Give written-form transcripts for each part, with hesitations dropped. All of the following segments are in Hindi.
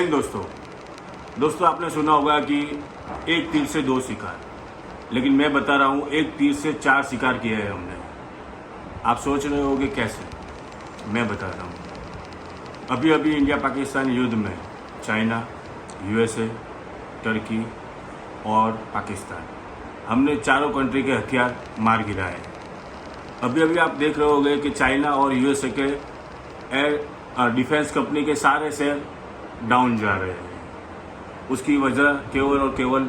हिंद दोस्तों आपने सुना होगा कि एक तीर से दो शिकार, लेकिन मैं बता रहा हूँ एक तीर से चार शिकार किए हैं हमने। आप सोच रहे होंगे कैसे, मैं बता रहा हूँ। अभी अभी इंडिया पाकिस्तान युद्ध में चाइना, यूएसए, टर्की और पाकिस्तान, हमने चारों कंट्री के हथियार मार गिराए। अभी अभी आप देख रहे होंगे कि चाइना और यूएसए के एयर डिफेंस कंपनी के सारे शेयर डाउन जा रहे हैं। उसकी वजह केवल और केवल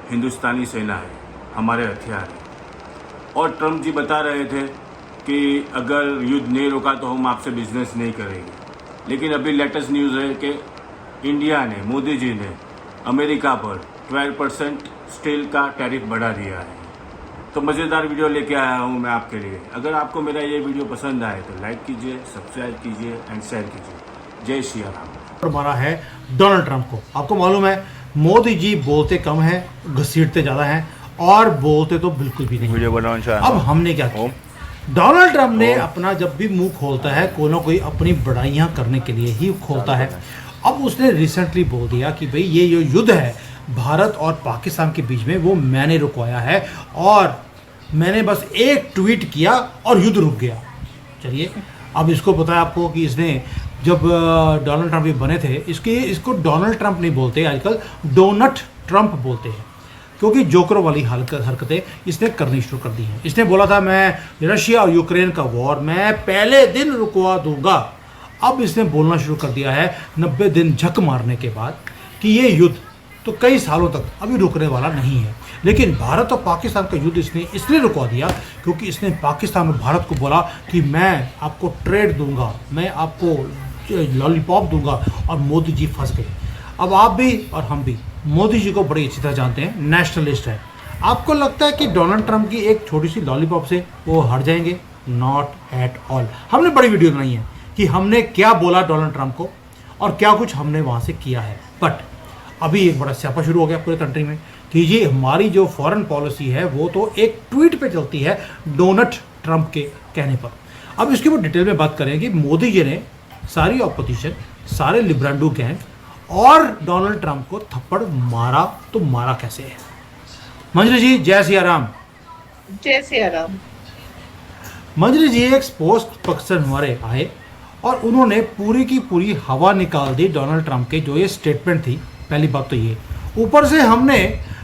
हिंदुस्तानी सेना है, हमारे हथियार है। और ट्रम्प जी बता रहे थे कि अगर युद्ध नहीं रोका तो हम आपसे बिजनेस नहीं करेंगे। लेकिन अभी लेटेस्ट न्यूज़ है कि इंडिया ने, मोदी जी ने अमेरिका पर 12% स्टील का टैरिफ बढ़ा दिया है। तो मज़ेदार वीडियो लेके आया हूँ मैं आपके लिए। अगर आपको मेरा ये वीडियो पसंद आए तो लाइक कीजिए, सब्सक्राइब कीजिए एंड शेयर कीजिए। जय श्री राम। मारा है डोनाल्ड ट्रंप को। आपको मालूम है मोदी जी बोलते कम हैं, घसीटते ज़्यादा हैं और बोलते तो बिल्कुल भी नहीं। अब हमने क्या किया, डोनाल्ड ट्रंप ने अपना जब भी मुंह खोलता है कोई ना कोई अपनी बड़ाइयाँ करने के लिए ही खोलता है। अब उसने रिसेंटली बोल दिया कि भाई ये जो युद्ध है भारत और पाकिस्तान के बीच में वो मैंने रुकवाया है और मैंने बस एक ट्वीट किया और युद्ध रुक गया। चलिए, अब इसको पता है आपको कि इसने जब डोनाल्ड ट्रंप ये बने थे, इसको डोनाल्ड ट्रंप नहीं बोलते, आजकल डोनट ट्रंप बोलते हैं, क्योंकि जोकरों वाली हरकतें इसने करनी शुरू कर दी हैं। इसने बोला था मैं रशिया और यूक्रेन का वॉर मैं पहले दिन रुकवा दूंगा। अब इसने बोलना शुरू कर दिया है 90 दिन झक मारने के बाद कि ये युद्ध तो कई सालों तक अभी रुकने वाला नहीं है। लेकिन भारत और पाकिस्तान का युद्ध इसने इसलिए रुकवा दिया क्योंकि इसने पाकिस्तान और भारत को बोला कि मैं आपको ट्रेड दूंगा, मैं आपको लॉलीपॉप दूंगा, और मोदी जी फंस गए। अब आप भी और हम भी मोदी जी को बड़ी अच्छी तरह जानते हैं, नेशनलिस्ट है। आपको लगता है कि डोनाल्ड ट्रंप की एक छोटी सी लॉलीपॉप से वो हट जाएंगे? Not at all. हमने बड़ी वीडियो बनाई है कि हमने क्या बोला डोनाल्ड ट्रंप को और क्या कुछ हमने वहाँ से किया है। बट अभी एक बड़ा स्यापा शुरू हो गया पूरे कंट्री में कि ये हमारी जो फॉरेन पॉलिसी है वो तो एक ट्वीट पे चलती है डोनाल्ड ट्रंप के कहने पर। अब इसके ऊपर डिटेल में बात करें कि मोदी जी ने सारी ऑपोजिशन, सारे लिब्रांडो गैंग और डोनाल्ड ट्रंप को थप्पड़ मारा, तो मारा कैसे है? मंजरी जी जय सिया राम। जय सिया राम। मंजरी जी एक स्पोक्स पर्सन हमारे आए और उन्होंने पूरी की पूरी हवा निकाल दी डोनाल्ड ट्रंप के जो ये स्टेटमेंट थी। पहली बात तो ये, ऊपर से हमने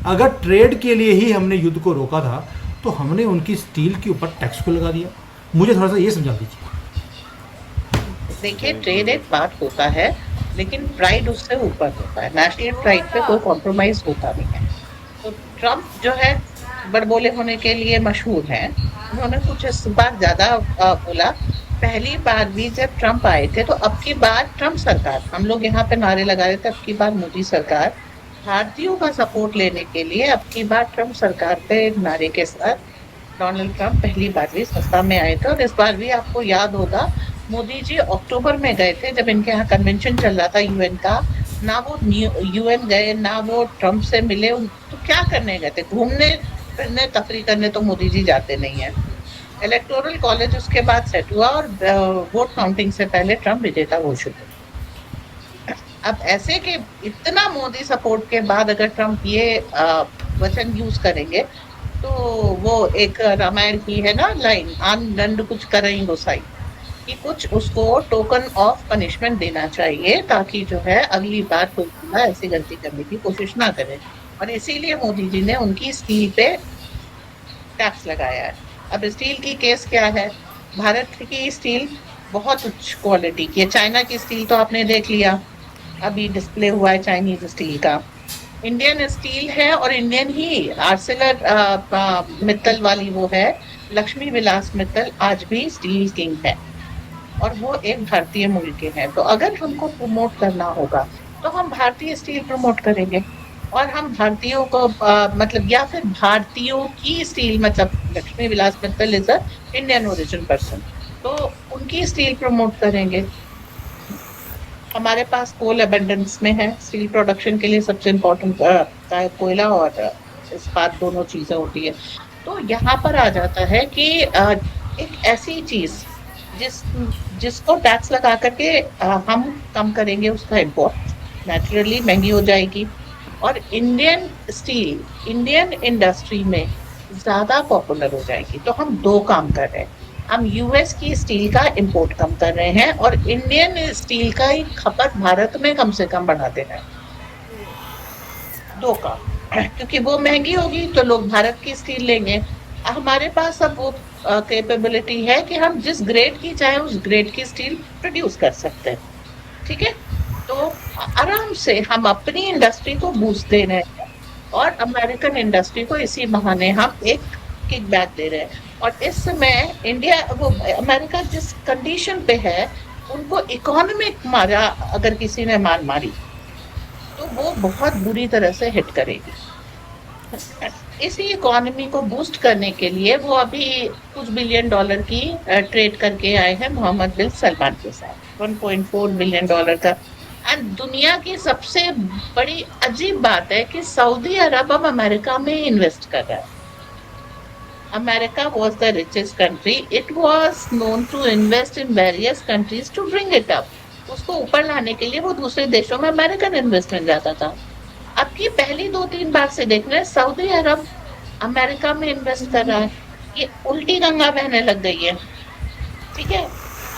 अगर ट्रेड के लिए ही हमने युद्ध को रोका था तो हमने उनकी स्टील के ऊपर टैक्स को लगा दिया। मुझे थोड़ा सा ये समझा दीजिए। देखिए, ट्रेड एक बात होता है लेकिन प्राइड उससे ऊपर होता है। नेशनल प्राइड पे कोई कॉम्प्रोमाइज होता नहीं है। तो ट्रंप जो है बड़बोले होने के लिए मशहूर हैं। उन्होंने कुछ इस बार ज़्यादा बोला। पहली बार भी जब ट्रंप आए थे तो अब की बार ट्रंप सरकार, हम लोग यहाँ पे नारे लगा रहे थे अब की बार मोदी सरकार, भारतीयों का सपोर्ट लेने के लिए अब की बार ट्रंप सरकार पे नारे के साथ डोनाल्ड ट्रंप पहली बार भी सत्ता में आए थे। और इस बार भी आपको याद होगा मोदी जी अक्टूबर में गए थे जब इनके यहाँ कन्वेंशन चल रहा था यूएन का। ना वो यूएन गए, ना वो ट्रंप से मिले। तो क्या करने गए थे? घूमने फिरने, तफरी करने तो मोदी जी जाते नहीं है। इलेक्टोरल कॉलेज उसके बाद सेट हुआ और वोट काउंटिंग से पहले ट्रंप विजेता घोषित हुआ। अब ऐसे के इतना मोदी सपोर्ट के बाद अगर ट्रंप ये वचन यूज करेंगे तो वो एक रामायण की है ना लाइन, आन दंड कुछ करई गोसाई, कि कुछ उसको टोकन ऑफ पनिशमेंट देना चाहिए ताकि जो है अगली बार कोई ऐसी गलती करने की कोशिश ना करे। और इसीलिए मोदी जी ने उनकी स्टील पे टैक्स लगाया है। अब स्टील की केस क्या है? भारत की स्टील बहुत उच्च क्वालिटी की है। चाइना की स्टील तो आपने देख लिया, अभी डिस्प्ले हुआ है चाइनीज स्टील का। इंडियन स्टील है और इंडियन ही आर्सेलर मित्तल वाली वो है, लक्ष्मी विलास मित्तल, आज भी स्टील किंग है और वो एक भारतीय मूल के हैं। तो अगर हमको प्रमोट करना होगा तो हम भारतीय स्टील प्रमोट करेंगे और हम भारतीयों को मतलब, या फिर भारतीयों की स्टील, मतलब Lakshmi Vilas Mittal is a Indian origin person, तो उनकी स्टील प्रमोट करेंगे। हमारे पास कोल अबंडेंस में है। स्टील प्रोडक्शन के लिए सबसे इम्पोर्टेंट कोयला और इस्पात, दोनों चीजें होती है। तो यहाँ पर आ जाता है कि एक ऐसी चीज जिसको टैक्स लगा करके हम कम करेंगे उसका इम्पोर्ट, नेचुरली महंगी हो जाएगी, और इंडियन स्टील इंडियन इंडस्ट्री में ज्यादा पॉपुलर हो जाएगी। तो हम दो काम कर रहे हैं, हम यूएस की स्टील का इंपोर्ट कम कर रहे हैं और इंडियन स्टील का ही खपत भारत में कम से कम बढ़ा दे रहे हैं। दो काम, क्योंकि वो महंगी होगी तो लोग भारत की स्टील लेंगे। हमारे पास अब वो कैपेबिलिटी है कि हम जिस ग्रेड की चाहे उस ग्रेड की स्टील प्रोड्यूस कर सकते हैं। ठीक है, तो आराम से हम अपनी इंडस्ट्री को बूस्ट दे रहे हैं और अमेरिकन इंडस्ट्री को इसी बहाने हम एक किकबैक दे रहे हैं। और इस समय इंडिया, वो अमेरिका जिस कंडीशन पे है, उनको इकोनॉमिक मारा अगर किसी ने मार मारी तो वो बहुत बुरी तरह से हिट करेगी। इसी इकोनॉमी को बूस्ट करने के लिए वो अभी कुछ बिलियन डॉलर की ट्रेड करके आए हैं मोहम्मद बिन सलमान के साथ, 1.4 बिलियन डॉलर का। एंड दुनिया की सबसे बड़ी अजीब बात है कि सऊदी अरब अब अमेरिका में इन्वेस्ट कर रहा है। America was the richest country. It was known to invest in various countries to bring it up. उसको ऊपर लाने के लिए वो दूसरे देशों में अमेरिकन इन्वेस्टमेंट जाता था। अब की पहली 2-3 बार से देख रहे हैं सऊदी अरब अमेरिका में इन्वेस्ट कर रहा है। ये उल्टी गंगा बहने लग गई है। ठीक है,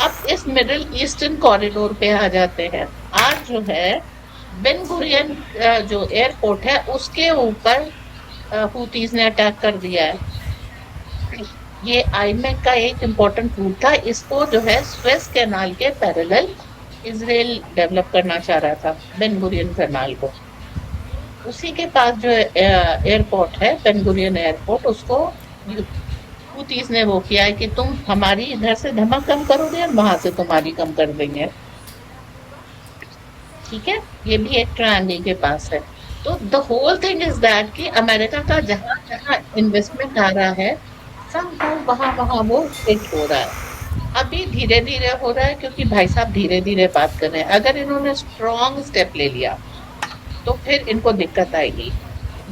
अब इस मिडिल ईस्टर्न कॉरिडोर पे आ जाते हैं। आज जो है बेन गुरियन जो एयरपोर्ट है उसके ऊपर हुतीज ने अटैक कर दिया है। ये आईमेक का एक इम्पोर्टेंट रूट था, इसको जो है स्वेज कैनाल के पैरेलल इजराइल डेवलप करना चाह रहा था, बेन गुरियन कैनाल को। उसी के पास जो एयरपोर्ट है बेन गुरियन एयरपोर्ट, उसको हुतीज ने वो किया है कि तुम हमारी इधर से धमक कम करोगे और वहां से तुम्हारी कम कर देंगे। ठीक है, ये भी एक ट्रायंगल के पास है। तो the whole thing is that कि अमेरिका का जहां जहां इन्वेस्टमेंट आ रहा है सब वहां वहां वो हिट हो रहा है। अभी धीरे धीरे हो रहा है क्योंकि भाई साहब धीरे धीरे बात कर रहे हैं। अगर इन्होंने स्ट्रॉन्ग स्टेप ले लिया तो फिर इनको दिक्कत आएगी।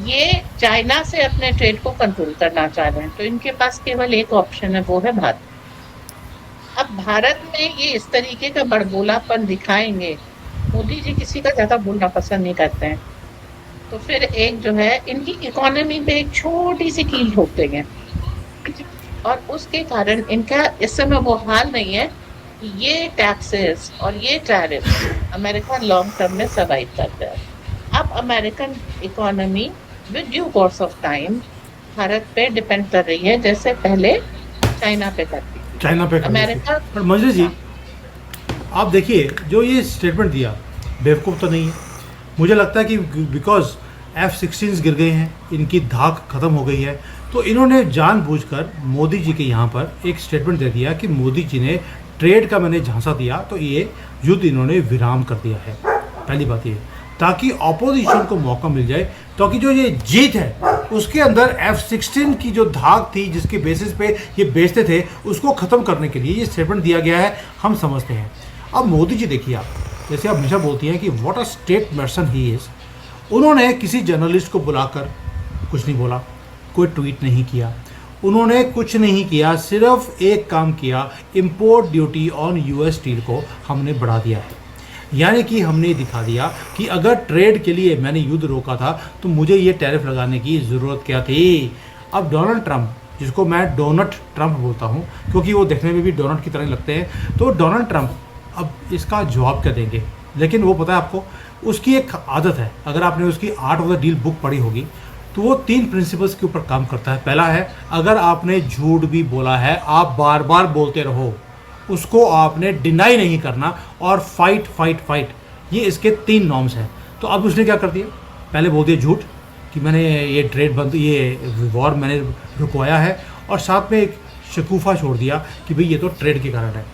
ये चाइना से अपने ट्रेड को कंट्रोल करना चाह रहे हैं, तो इनके पास केवल एक ऑप्शन है, वो है भारत। अब भारत में ये इस तरीके का बड़बोलापन दिखाएंगे, मोदी जी किसी का ज्यादा बोलना पसंद नहीं करते हैं, तो फिर एक जो है इनकी इकोनॉमी पे एक छोटी सी कील ठोक देंगे और उसके कारण इनका इस समय वो हाल नहीं है कि ये टैक्सेस और ये टैरिफ अमेरिका लॉन्ग टर्म में सर्वाइव करता है। अब American economy with due course of time Bharat पे डिपेंड कर रही है, जैसे पहले चाइना पे करती थी। चाइना पे अमेरिका। पर मंजरी जी, आप देखिए जो ये स्टेटमेंट दिया बेवकूफ़ तो नहीं है। मुझे लगता है कि बिकॉज F-16 गिर गए हैं, इनकी धाक खत्म हो गई है, तो इन्होंने जानबूझकर मोदी जी के यहाँ पर एक स्टेटमेंट दे दिया कि मोदी जी ने ट्रेड का मैंने झांसा दिया तो ये युद्ध इन्होंने विराम कर दिया है। पहली बात ये, ताकि अपोजिशन को मौका मिल जाए, ताकि जो ये जीत है उसके अंदर F-16 की जो धाक थी जिसके बेसिस पे ये बेचते थे उसको ख़त्म करने के लिए ये स्टेटमेंट दिया गया है, हम समझते हैं। अब मोदी जी देखिए, आप जैसे आप हमेशा बोलती हैं कि what a state person he is, उन्होंने किसी जर्नलिस्ट को बुलाकर कुछ नहीं बोला, कोई ट्वीट नहीं किया, उन्होंने कुछ नहीं किया, सिर्फ एक काम किया, import duty on US steel को हमने बढ़ा दिया है। यानी कि हमने दिखा दिया कि अगर ट्रेड के लिए मैंने युद्ध रोका था तो मुझे ये टैरिफ लगाने की ज़रूरत क्या थी। अब डोनाल्ड ट्रंप, जिसको मैं डोनट ट्रंप बोलता हूँ क्योंकि वो देखने में भी डोनट की तरह लगते हैं, तो डोनाल्ड ट्रंप अब इसका जवाब क्या देंगे। लेकिन वो पता है आपको, उसकी एक आदत है, अगर आपने उसकी art of the deal book पढ़ी होगी तो वो 3 प्रिंसिपल्स के ऊपर काम करता है। पहला है, अगर आपने झूठ भी बोला है आप बार बार बोलते रहो, उसको आपने डिनाई नहीं करना, और फाइट फाइट फाइट, ये इसके 3 नॉर्म्स हैं। तो अब उसने क्या कर दिया, पहले बोल दिया झूठ कि मैंने ये ट्रेड बंद, ये वॉर मैंने रुकवाया है, और साथ में एक शकूफा छोड़ दिया कि भाई ये तो ट्रेड के कारण है।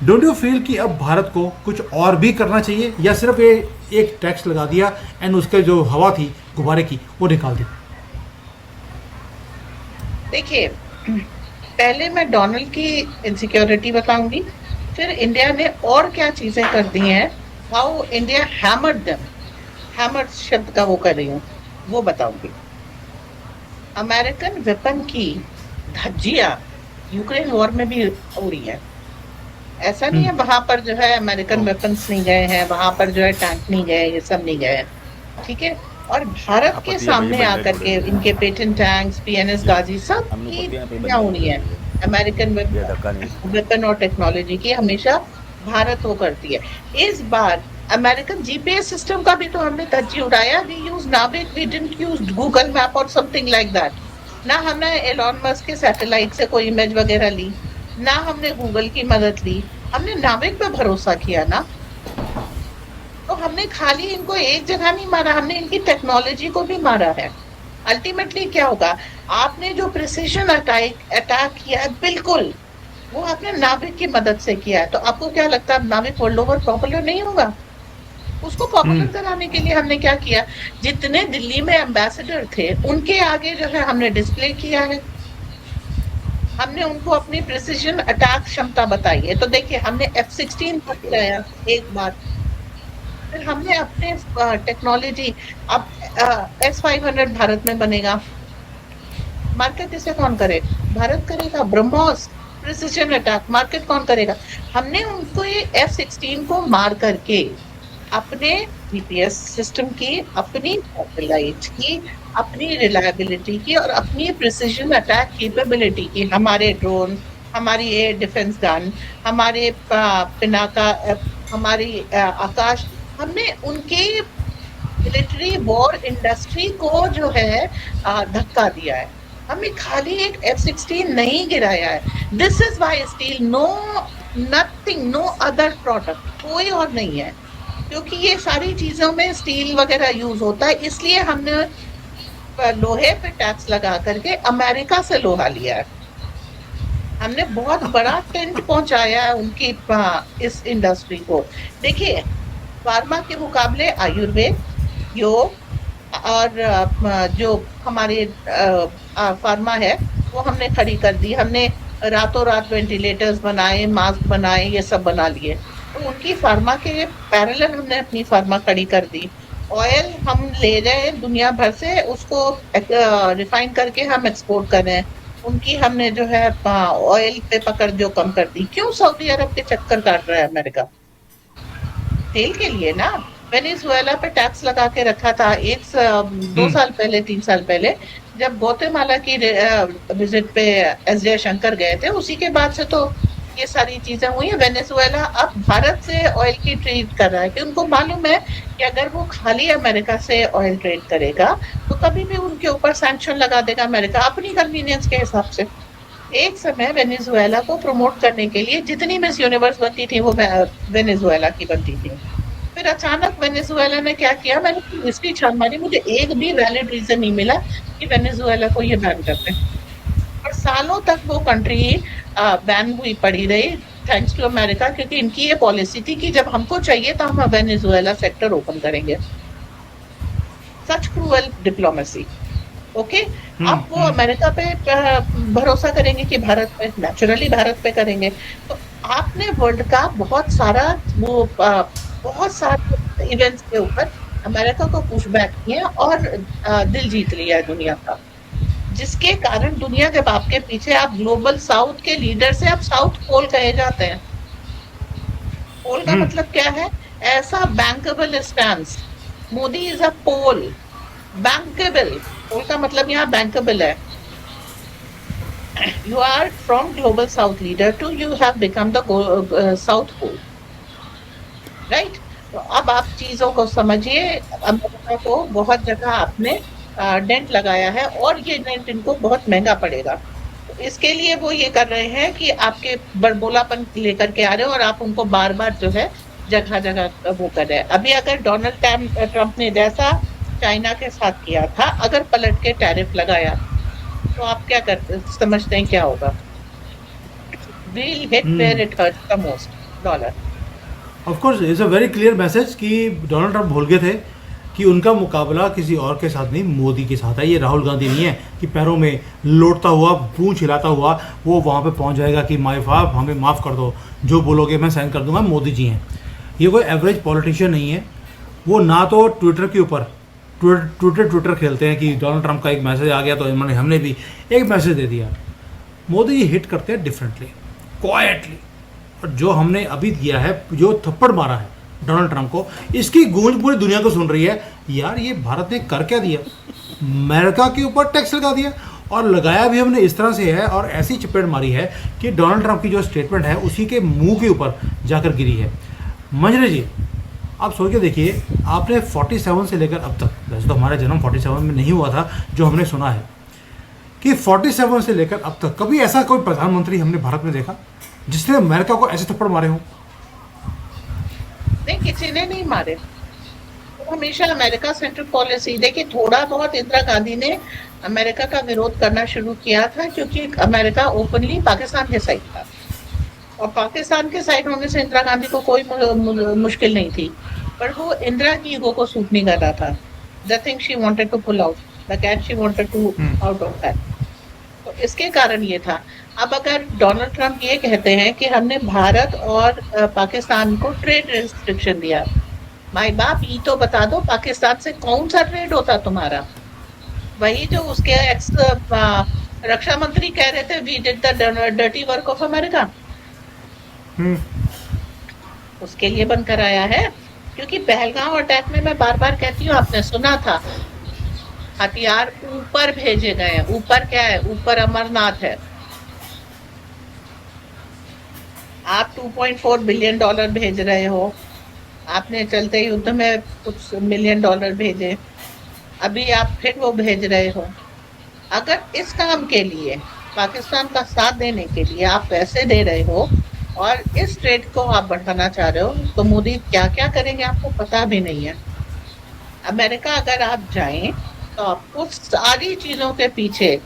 डोंट यू फील कि अब भारत को कुछ और भी करना चाहिए, या सिर्फ ये एक टैक्स लगा दिया एंड उसके जो हवा थी गुब्बारे की वो निकाल दी? देखिए, पहले मैं डोनाल्ड की इनसिक्योरिटी बताऊंगी, फिर इंडिया ने और क्या चीजें कर दी हैं, how India hammered them, hammered शब्द का वो कर रही हूँ, वो बताऊंगी। अमेरिकन वेपन की धज्जियां यूक्रेन वॉर में भी हो रही है। ऐसा नहीं है वहां पर जो है अमेरिकन वेपन्स नहीं गए हैं, वहां पर जो है टैंक नहीं गए, ये सब नहीं गए हैं, ठीक है। और भारत के सामने आकर के इनके पेटेंट टैंक्स, पीएनएस गाजी सब की क्या होनी है, अमेरिकन वेपन और टेक्नोलॉजी की हमेशा भारत वो करती है। इस बार अमेरिकन जीपीएस सिस्टम का भी तो हमने धज्जी उड़ाया। We use NavIC, we didn't use Google map और समथिंग लाइक दैट। ना हमने एलॉन मस्क के सैटेलाइट से कोई इमेज वगैरह ली, ना हमने गूगल की मदद ली, हमने नाविक पे भरोसा किया ना। तो हमने खाली इनको एक जगह नहीं मारा, हमने इनकी टेक्नोलॉजी को भी मारा है। अल्टीमेटली क्या होगा, आपने जो प्रिसिशन अटैक किया है बिल्कुल वो आपने नाविक की मदद से किया है। तो आपको क्या लगता है नाविक वर्ल्ड ओवर पॉपुलर नहीं होगा? उसको पॉपुलर कराने के लिए हमने क्या किया, जितने दिल्ली में एम्बेसडर थे उनके आगे जो है हमने डिस्प्ले किया है, हमने उनको अपनी प्रिसिजन अटैक क्षमता बताई है। तो देखिए हमने F-16 तक गया एक बार, फिर हमने अपने टेक्नोलॉजी, अब S-500 भारत में बनेगा, मार्केट इसे कौन करेगा? भारत करेगा। ब्रह्मोस प्रिसिजन अटैक मार्केट कौन करेगा? हमने उनको ये F-16 को मार करके अपने जीपीएस सिस्टम की, अपनी सैटेलाइट की, अपनी रिलायबिलिटी की और अपनी प्रिसिजन अटैक कैपेबिलिटी की, हमारे ड्रोन, हमारी एयर डिफेंस गन, हमारे पिनाका, हमारी आकाश, हमने उनकी मिलिट्री वॉर इंडस्ट्री को जो है धक्का दिया है। हमें खाली एक F-16 नहीं गिराया है। This is why steel, no nothing, no other product, कोई और नहीं है, क्योंकि ये सारी चीजों में स्टील वगैरह यूज होता है। इसलिए हमने लोहे पे टैक्स लगा करके अमेरिका से लोहा लिया है। हमने बहुत बड़ा टेंट पहुंचाया है उनकी इस इंडस्ट्री को। देखिए फार्मा के मुकाबले आयुर्वेद, योग और जो हमारे फार्मा है वो हमने खड़ी कर दी। हमने रातों रात वेंटिलेटर्स बनाए, मास्क बनाए, ये सब बना लिए। तो उनकी फार्मा के पैरेलल हमने अपनी फार्मा खड़ी कर दी। ऑयल हम ले रहे हैं दुनिया भर से, उसको रिफाइन करके हम एक्सपोर्ट कर रहे हैं। उनकी हमने जो है ऑयल पे पकड़ जो कम कर दी। क्यों सऊदी अरब के चक्कर काट रहा है अमेरिका? तेल के लिए ना। वेनेजुएला पे टैक्स लगा के रखा था 2 साल पहले, 3 साल पहले, जब ग्वाटेमाला की विजिट पे एस जयशंकर गए थे, उसी के बाद से तो ये सारी चीजें हुई है। वेनेजुएला अब भारत से ऑयल की ट्रेड कर रहा है कि उनको मालूम है कि अगर वो खाली अमेरिका से ऑयल ट्रेड करेगा तो कभी भी उनके ऊपर सैंक्शन लगा देगा अमेरिका अपनी कन्वीनियंस के हिसाब से। एक समय वेनेजुएला को प्रमोट करने के लिए जितनी मिस यूनिवर्स बनती थी वो वेनेजुएला की बनती थी। फिर अचानक वेनेजुएला ने क्या किया, मैंने हिस्ट्री छान मारी, मुझे एक भी वैलिड रीजन नहीं मिला कि वेनेजुएला को ये बैन करते हैं। और सालों तक वो कंट्री बैन हुई पड़ी रही थैंक्स टू अमेरिका, क्योंकि इनकी ये पॉलिसी थी कि जब हमको चाहिए तो हम वेनेजुएला सेक्टर ओपन करेंगे। सच क्रूअल डिप्लोमेसी। ओके, अब वो अमेरिका पे भरोसा करेंगे कि भारत पे, नेचुरली भारत पे करेंगे। तो आपने वर्ल्ड का बहुत सारे इवेंट्स के ऊपर अमेरिका को पुश बैक किया और दिल जीत लिया है दुनिया का, जिसके कारण दुनिया के बाप के पीछे आप ग्लोबल साउथ के लीडर से आप साउथ पोल कहे जाते हैं। पोल का मतलब क्या है? ऐसा bankable stance. Modi is a pole, bankable. Pole का मतलब यहाँ बैंकेबल है। You are from global south leader to you have become the south pole, right? तो अब आप चीजों को समझिए। अमेरिका को बहुत जगह आपने डेंट लगाया है और ये डेंट इनको बहुत महंगा पड़ेगा। तो इसके लिए वो ये कर रहे हैं कि आपके बड़बोलापन लेकर के आ रहे हो और आप उनको बार बार जो है जगह जगह वो कर रहे हैं। अभी अगर डोनाल्ड ट्रंप ने जैसा चाइना के साथ किया था, अगर पलट के टैरिफ लगाया तो आप क्या करते समझते हैं क्या होगा? We'll hit where it hurts the most, dollar. Of course it's a very clear message कि डोनाल्ड ट्रंप भूल गए थे कि उनका मुकाबला किसी और के साथ नहीं, मोदी के साथ है। ये राहुल गांधी नहीं है कि पैरों में लौटता हुआ, पूंछ हिलाता हुआ वो वहाँ पे पहुँच जाएगा कि माय बाप हमें माफ़ कर दो, जो बोलोगे मैं साइन कर दूंगा। मोदी जी हैं, ये कोई एवरेज पॉलिटिशियन नहीं है। वो ना तो ट्विटर के ऊपर ट्विटर खेलते हैं कि डोनाल्ड ट्रंप का एक मैसेज आ गया तो हमने भी एक मैसेज दे दिया। मोदी जी हिट करते हैं डिफरेंटली, क्वाइटली, और जो हमने अभी दिया है, जो थप्पड़ मारा है डोनाल्ड ट्रंप को, इसकी गूंज पूरी दुनिया को सुन रही है। यार ये भारत ने कर क्या दिया, अमेरिका के ऊपर टैक्स लगा दिया, और लगाया भी हमने इस तरह से है, और ऐसी चपेट मारी है कि डोनाल्ड ट्रंप की जो स्टेटमेंट है उसी के मुंह के ऊपर जाकर गिरी है। मंजरी जी, आप सोच के देखिए, आपने 47 से लेकर अब तक, वैसे तो हमारा जन्म 47 में नहीं हुआ था, जो हमने सुना है कि 47 से लेकर अब तक कभी ऐसा कोई प्रधानमंत्री हमने भारत में देखा जिसने अमेरिका को ऐसे थप्पड़ मारे हों? नहीं, किसी ने नहीं मारे। तो हमेशा अमेरिका सेंट्रिक पॉलिसी, देखिए थोड़ा बहुत इंदिरा गांधी ने अमेरिका का विरोध करना शुरू किया था क्योंकि अमेरिका ओपनली पाकिस्तान के साइड था, और पाकिस्तान के साइड होने से इंदिरा गांधी को कोई मुश्किल नहीं थी, पर वो इंदिरा की ईगो को सूट नहीं कर रहा था। The thing she wanted to pull out, the cat she wanted to out of that. तो इसके कारण ये था। अब अगर डोनाल्ड ट्रंप ये कहते हैं कि हमने भारत और पाकिस्तान को ट्रेड रिस्ट्रिक्शन दिया, माई बाप ये तो बता दो पाकिस्तान से कौन सा ट्रेड होता तुम्हारा? वही जो उसके एक्स रक्षा मंत्री कह रहे थे, we did the dirty work of America, उसके लिए बंद कराया है। क्योंकि पहलगांव अटैक में मैं बार बार कहती हूँ, आपने सुना था, हथियार ऊपर भेजे गए हैं। ऊपर क्या है? ऊपर अमरनाथ है। आप 2.4 बिलियन डॉलर भेज रहे हो, आपने चलते युद्ध में कुछ मिलियन डॉलर भेजे, अभी आप फिर वो भेज रहे हो। अगर इस काम के लिए, पाकिस्तान का साथ देने के लिए आप पैसे दे रहे हो और इस ट्रेड को आप बढ़ाना चाह रहे हो, तो मोदी क्या क्या करेंगे आपको पता भी नहीं है। अमेरिका अगर आप जाएं तो आपको सारी चीजों के पीछे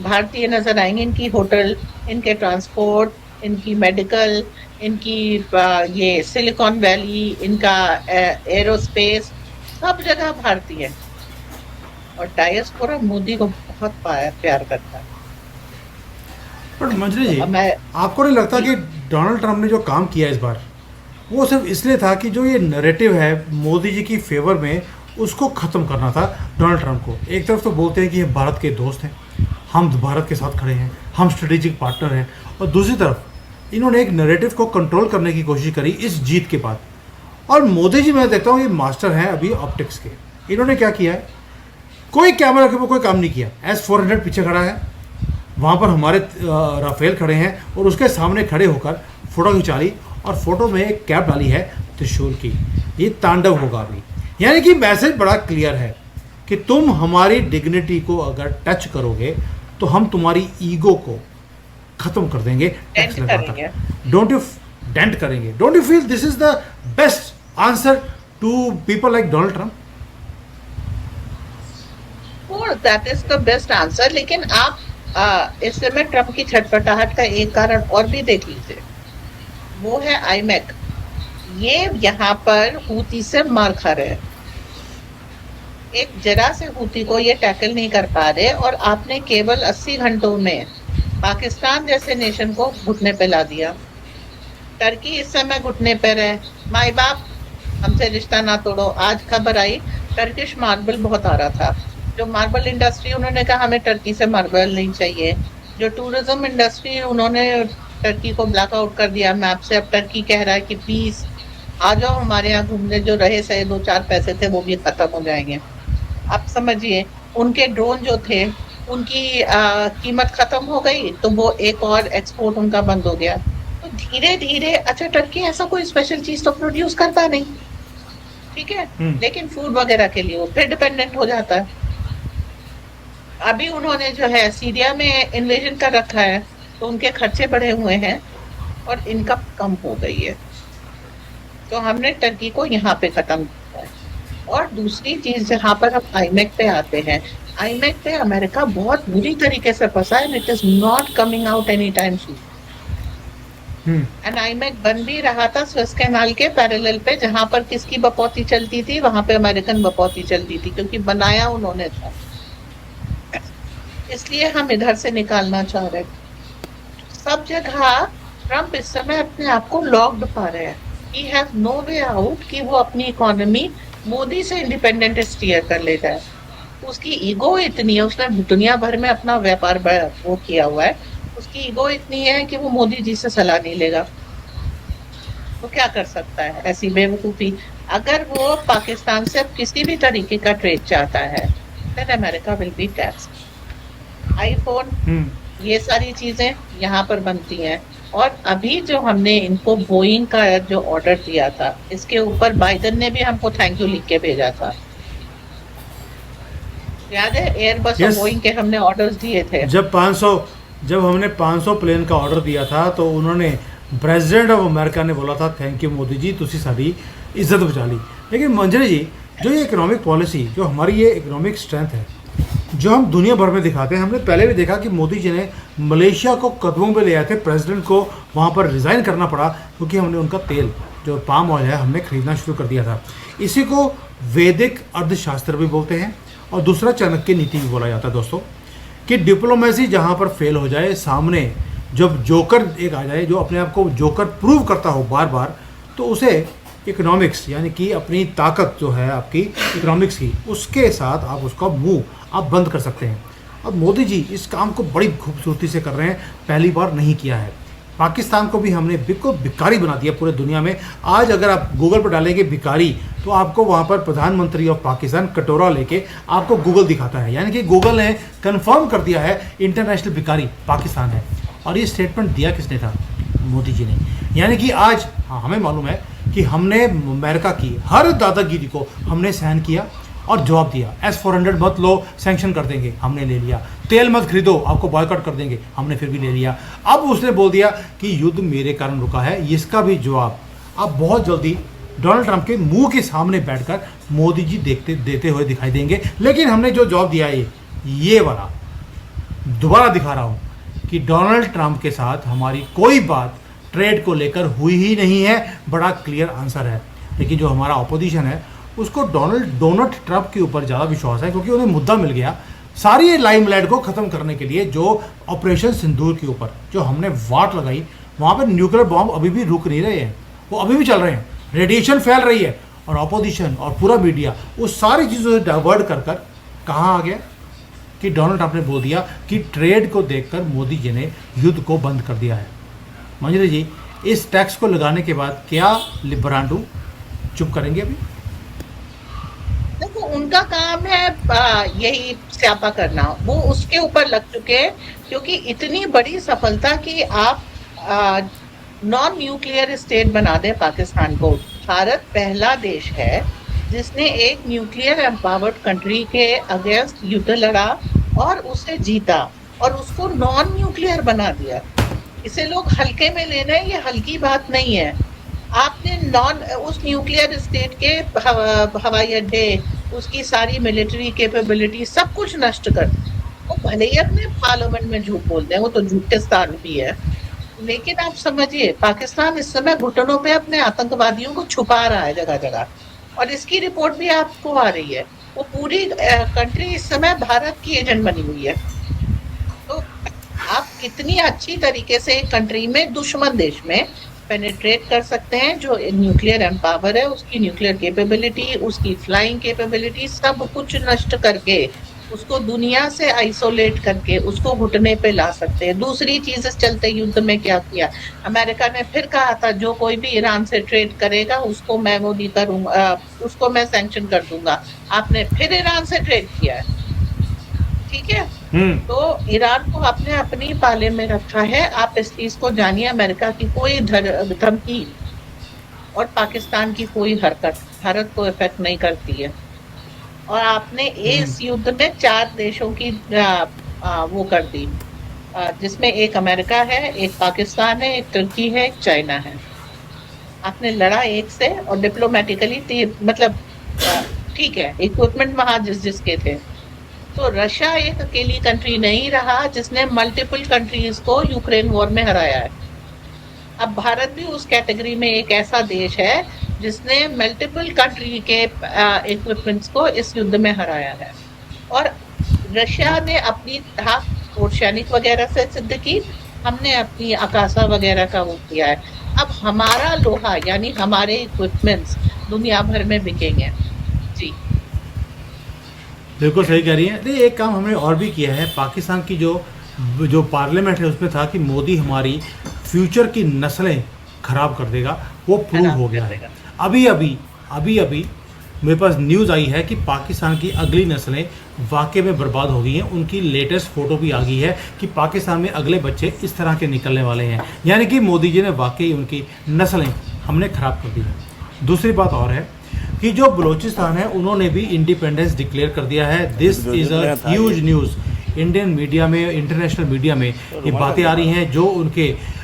भारतीय नजर आएंगे। इनकी होटल, इनके ट्रांसपोर्ट, इनकी मेडिकल, इनकी ये सिलिकॉन वैली, इनका एरोस्पेस, सब जगह भारतीय। और डायस्पोरा मोदी को बहुत प्यार करता है। पर मंजरी जी, मैं आपको नहीं लगता कि डोनाल्ड ट्रंप ने जो काम किया इस बार, वो सिर्फ इसलिए था कि जो ये नैरेटिव है मोदी जी की फेवर में, उसको ख़त्म करना था डोनाल्ड ट्रंप को? एक तरफ तो बोलते हैं कि ये भारत के दोस्त हैं, हम भारत के साथ खड़े हैं, हम स्ट्रेटेजिक पार्टनर हैं, और दूसरी तरफ इन्होंने एक नैरेटिव को कंट्रोल करने की कोशिश करी इस जीत के बाद। और मोदी जी, मैं देखता हूँ ये मास्टर हैं अभी ऑप्टिक्स के। इन्होंने क्या किया है, कोई कैमरा के ऊपर कोई काम नहीं किया। S-400 पीछे खड़ा है, वहाँ पर हमारे राफेल खड़े हैं, और उसके सामने खड़े होकर फ़ोटो खिंचा ली, और फोटो में एक कैप डाली है त्रिशूल की। ये तांडव होगा अभी। यानी कि मैसेज बड़ा क्लियर है कि तुम हमारी डिग्निटी को अगर टच करोगे तो हम तुम्हारी ईगो को खत्म कर देंगे, टैक्स लगाकर। डोंट यू डेंट करेंगे? Don't you feel this is the best answer to people like Donald Trump? That is the best answer. लेकिन आप इस समय ट्रंप की छटपटाहट का एक कारण और भी देख लीजिए, वो है आईमैक। ये यहाँ पर हूती से मार खा रहे हैं, एक जरा से हूती को ये टैकल नहीं कर पा रहे, और आपने केवल 80 घंटों में पाकिस्तान जैसे नेशन को घुटने पे ला दिया। टर्की इस समय घुटने पे रहे, माई बाप हमसे रिश्ता ना तोड़ो। आज खबर आई टर्किश मार्बल बहुत आ रहा था, जो मार्बल इंडस्ट्री, उन्होंने कहा हमें टर्की से मार्बल नहीं चाहिए। जो टूरिज्म इंडस्ट्री, उन्होंने टर्की को ब्लैकआउट कर दिया मैप से। अब टर्की कह रहा है कि प्लीज आ जाओ हमारे यहाँ घूमने, जो रहे सहे 2-4 पैसे थे वो भी खत्म हो जाएंगे। आप समझिए, उनके ड्रोन जो थे उनकी कीमत खत्म हो गई, तो वो एक और एक्सपोर्ट उनका बंद हो गया। तो धीरे धीरे, अच्छा टर्की ऐसा कोई स्पेशल चीज तो प्रोड्यूस करता नहीं, ठीक है, लेकिन फूड वगैरह के लिए वो फिर डिपेंडेंट हो जाता है। अभी उन्होंने जो है सीरिया में इन्वेजन कर रखा है, तो उनके खर्चे बढ़े हुए हैं और इनकम कम हो गई है। तो हमने टर्की को यहाँ पे खत्म किया है। और दूसरी चीज, जहाँ पर हम आईमैक पे आते हैं, आईमैक पे अमेरिका बहुत बुरी तरीके से फंसा है। It is not coming out any time soon. And iMac बन भी रहा था स्वेज कैनाल के पैरेलल पे, जहाँ पर किसकी बपौती चलती थी, वहां पे अमेरिकन बपौती चलती थी, क्योंकि बनाया उन्होंने था। इसलिए हम इधर से निकालना चाह रहे। सब जगह ट्रंप इस समय अपने आप को लॉक्ड पा रहे हैं। He have no way out कि वो अपनी इकोनॉमी मोदी से इंडिपेंडेंट स्टीयर कर ले जाए। उसकी ईगो इतनी है, उसने दुनिया भर में अपना व्यापार वो किया हुआ है, उसकी ईगो इतनी है कि वो मोदी जी से सलाह नहीं लेगा। तो क्या कर सकता है ऐसी बेवकूफी? अगर वो पाकिस्तान से अब किसी भी तरीके का ट्रेड चाहता है, then America will be tax. IPhone, hmm. ये सारी चीजें यहाँ पर बनती हैं। और अभी जो हमने इनको बोइंग का जो ऑर्डर दिया था, इसके ऊपर बाइडन ने भी हमको थैंक यू लिख के भेजा था। याद है, एयरबस और यस। बोइंग के हमने ऑर्डर्स दिए थे। जब हमने 500 प्लेन का ऑर्डर दिया था तो उन्होंने, प्रेसिडेंट ऑफ अमेरिका ने बोला था थैंक यू मोदी जी, तुसी साड़ी इज्जत बचा ली। लेकिन मंजरी जी, जो ये इकोनॉमिक पॉलिसी, जो हमारी ये इकोनॉमिक स्ट्रेंथ है, जो हम दुनिया भर में दिखाते हैं, हमने पहले भी देखा कि मोदी जी ने मलेशिया को कदमों में ले आए थे, प्रेसिडेंट को वहाँ पर रिज़ाइन करना पड़ा क्योंकि हमने उनका तेल जो पाम ऑयल है हमने खरीदना शुरू कर दिया था। इसी को वैदिक अर्थशास्त्र भी बोलते हैं और दूसरा चाणक्य नीति भी बोला जाता है दोस्तों, कि डिप्लोमेसी जहाँ पर फेल हो जाए, सामने जब जोकर एक आ जाए जो अपने आप को जोकर प्रूव करता हो बार बार, तो उसे इकोनॉमिक्स यानी कि अपनी ताकत जो है आपकी इकोनॉमिक्स की, उसके साथ आप उसका मुंह आप बंद कर सकते हैं। अब मोदी जी इस काम को बड़ी खूबसूरती से कर रहे हैं, पहली बार नहीं किया है। पाकिस्तान को भी हमने बिल्कुल भिखारी बना दिया पूरे दुनिया में। आज अगर आप गूगल पर डालेंगे भिखारी, तो आपको वहाँ पर प्रधानमंत्री ऑफ पाकिस्तान कटोरा लेके आपको गूगल दिखाता है, यानी कि गूगल ने कंफर्म कर दिया है इंटरनेशनल भिखारी पाकिस्तान है। और ये स्टेटमेंट दिया किसने था? मोदी जी ने। यानी कि आज हाँ, हमें मालूम है कि हमने अमेरिका की हर दादागिरी को हमने सहन किया और जवाब दिया। S-400 मत लो, सैंक्शन कर देंगे, हमने ले लिया। तेल मत खरीदो, आपको बॉयकॉट कर देंगे, हमने फिर भी ले लिया। अब उसने बोल दिया कि युद्ध मेरे कारण रुका है, इसका भी जवाब अब बहुत जल्दी डोनाल्ड ट्रंप के मुंह के सामने बैठकर मोदी जी देते हुए दिखाई देंगे। लेकिन हमने जो जवाब दिया है, ये वाला दोबारा दिखा रहा हूँ कि डोनाल्ड ट्रंप के साथ हमारी कोई बात ट्रेड को लेकर हुई ही नहीं है। बड़ा क्लियर आंसर है। लेकिन जो हमारा अपोजिशन है उसको डोनाल्ड ट्रंप के ऊपर ज़्यादा विश्वास है, क्योंकि उन्हें मुद्दा मिल गया सारी लाइमलाइट को ख़त्म करने के लिए। जो ऑपरेशन सिंदूर के ऊपर जो हमने वाट लगाई, वहाँ पर न्यूक्लियर बॉम्ब अभी भी रुक नहीं रहे हैं, वो अभी भी चल रहे हैं, रेडिएशन फैल रही है। और अपोजिशन और पूरा मीडिया उस सारी चीज़ों से डाइवर्ट कर कहाँ आ गया कि डोनाल्ड ट्रंप ने बोल दिया कि ट्रेड को देखकर मोदी जी ने युद्ध को बंद कर दिया है। मंजरी जी, इस टैक्स को लगाने के बाद क्या लिबरांडू चुप करेंगे? अभी देखो, उनका काम है यही स्यापा करना, वो उसके ऊपर लग चुके हैं। क्योंकि इतनी बड़ी सफलता कि आप नॉन न्यूक्लियर स्टेट बना दे पाकिस्तान को। भारत पहला देश है जिसने एक न्यूक्लियर एम्पावर्ड कंट्री के अगेंस्ट युद्ध लड़ा और उसे जीता और उसको नॉन न्यूक्लियर बना दिया। इसे लोग हल्के में ले रहे हैं, ये हल्की बात नहीं है। आपने उस न्यूक्लियर स्टेट के हवाई अड्डे, उसकी सारी मिलिट्री कैपेबिलिटी सब कुछ नष्ट कर दी। वो भले ही अपने पार्लियामेंट में झूठ बोलते हैं, वो तो झूठेस्तान भी है। लेकिन आप समझिए, पाकिस्तान इस समय घुटनों पे अपने आतंकवादियों को छुपा रहा है जगह जगह, और इसकी रिपोर्ट भी आपको आ रही है। वो पूरी कंट्री इस समय भारत की एजेंट बनी हुई है। तो आप कितनी अच्छी तरीके से एक कंट्री में, दुश्मन देश में पेनिट्रेट कर सकते हैं, जो न्यूक्लियर एम्पावर है, उसकी न्यूक्लियर कैपेबिलिटी, उसकी फ्लाइंग कैपेबिलिटी, सब कुछ नष्ट करके, उसको दुनिया से आइसोलेट करके उसको घुटने पे ला सकते हैं। दूसरी चीज, इस चलते युद्ध में क्या किया, अमेरिका ने फिर कहा था जो कोई भी ईरान से ट्रेड करेगा उसको मैं वो नहीं करूंगा, उसको मैं सैंक्शन कर दूंगा। आपने फिर ईरान से ट्रेड किया है, ठीक है। तो ईरान को आपने अपनी पाले में रखा है। आप इस चीज को जानिए, अमेरिका की कोई धमकी और पाकिस्तान की कोई हरकत भारत को इफेक्ट नहीं करती है। और आपने इस युद्ध में 4 देशों की वो कर दी, जिसमें एक अमेरिका है, एक पाकिस्तान है, एक तुर्की है, एक चाइना है। आपने लड़ा एक से, और डिप्लोमेटिकली मतलब ठीक है, इक्विपमेंट वहां जिसके थे। तो रशिया एक अकेली कंट्री नहीं रहा जिसने मल्टीपल कंट्रीज को यूक्रेन वॉर में हराया है। अब भारत भी उस कैटेगरी में एक ऐसा देश है जिसने मल्टीपल कंट्री के इक्विपमेंट्स को इस युद्ध में हराया है। और रशिया ने अपनी ताकत ओशियानिक वगैरह से सिद्ध की, हमने अपनी आकाशा वगैरह का वो किया है। अब हमारा लोहा यानी हमारे इक्विपमेंट्स दुनिया भर में बिकेंगे। जी बिल्कुल सही कह रही है। नहीं, एक काम हमने और भी किया है। पाकिस्तान की जो पार्लियामेंट है उसमें था कि मोदी हमारी फ्यूचर की नस्लें खराब कर देगा, वो प्रूव आराम हो गया कर है। देगा। अभी मेरे पास न्यूज़ आई है कि पाकिस्तान की अगली नस्लें वाकई में बर्बाद हो गई हैं। उनकी लेटेस्ट फ़ोटो भी आ गई है कि पाकिस्तान में अगले बच्चे इस तरह के निकलने वाले हैं, यानी कि मोदी जी ने वाकई उनकी नस्लें हमने ख़राब कर दी हैं। दूसरी बात और है कि जो बलूचिस्तान है उन्होंने भी इंडिपेंडेंस डिक्लेयर कर दिया है। This is a huge news. Indian media में, इंटरनेशनल मीडिया में ये बातें आ रही हैं। जो उनके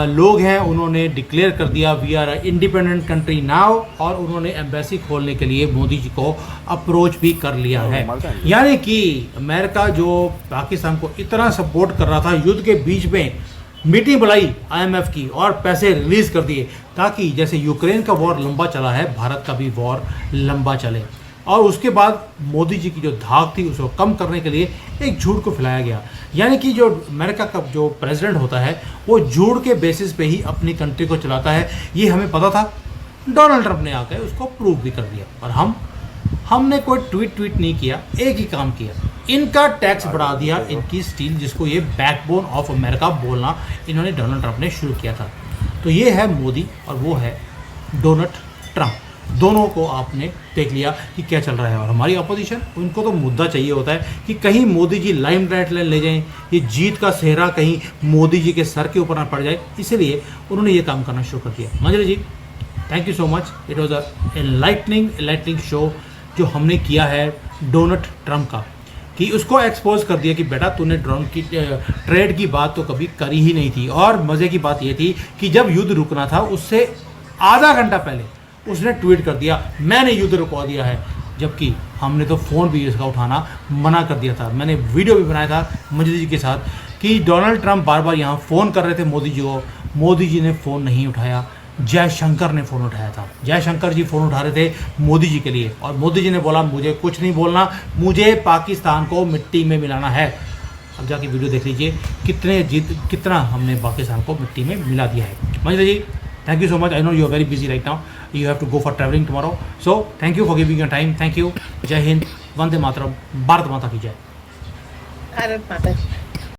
लोग हैं उन्होंने डिक्लेयर कर दिया we are a independent country now, और उन्होंने एम्बेसी खोलने के लिए मोदी जी को अप्रोच भी कर लिया है। यानी कि अमेरिका जो पाकिस्तान को इतना सपोर्ट कर रहा था, युद्ध के बीच में मीटिंग बुलाई IMF की और पैसे रिलीज़ कर दिए ताकि जैसे यूक्रेन का वॉर लंबा चला है, भारत का भी वॉर लंबा चले। और उसके बाद मोदी जी की जो धाक थी उसको कम करने के लिए एक झूठ को फैलाया गया। यानी कि जो अमेरिका का जो प्रेसिडेंट होता है वो झूठ के बेसिस पे ही अपनी कंट्री को चलाता है। ये हमें पता था, डोनाल्ड ट्रंप ने आकर उसको प्रूव भी कर दिया। और हमने कोई ट्वीट नहीं किया, एक ही काम किया, इनका टैक्स बढ़ा दिया, इनकी स्टील जिसको ये बैकबोन ऑफ अमेरिका बोलना इन्होंने डोनाल्ड ट्रंप ने शुरू किया था। तो ये है मोदी और वो है डोनाल्ड ट्रंप। दोनों को आपने देख लिया कि क्या चल रहा है। और हमारी अपोजिशन, उनको तो मुद्दा चाहिए होता है कि कहीं मोदी जी लाइमलाइट ले जाएं, ये जीत का सेहरा कहीं मोदी जी के सर के ऊपर ना पड़ जाए, इसलिए उन्होंने ये काम करना शुरू कर दिया। Manjari ji, thank you so much. It was a enlightening show जो हमने किया है डोनाल्ड ट्रंप का, कि उसको एक्सपोज कर दिया कि बेटा तूने ड्रोन की ट्रेड की बात तो कभी करी ही नहीं थी। और मज़े की बात ये थी कि जब युद्ध रुकना था उससे आधा घंटा पहले उसने ट्वीट कर दिया मैंने युद्ध रुकवा दिया है, जबकि हमने तो फ़ोन भी इसका उठाना मना कर दिया था। मैंने वीडियो भी बनाया था मंजरी जी के साथ कि डोनाल्ड ट्रंप बार बार यहाँ फ़ोन कर रहे थे मोदी जी को, मोदी जी ने फ़ोन नहीं उठाया, जयशंकर ने फ़ोन उठाया था। जयशंकर जी फ़ोन उठा रहे थे मोदी जी के लिए, और मोदी जी ने बोला मुझे कुछ नहीं बोलना, मुझे पाकिस्तान को मिट्टी में मिलाना है। अब जाके वीडियो देख लीजिए कितना हमने पाकिस्तान को मिट्टी में मिला दिया है। मंजरी जी, thank you so much. I know you are very busy right now. You have to go for traveling tomorrow. So thank you for giving your time. Thank you. Jai Hind. Vande Mataram. Bharat Mata ki jai. Bharat माता की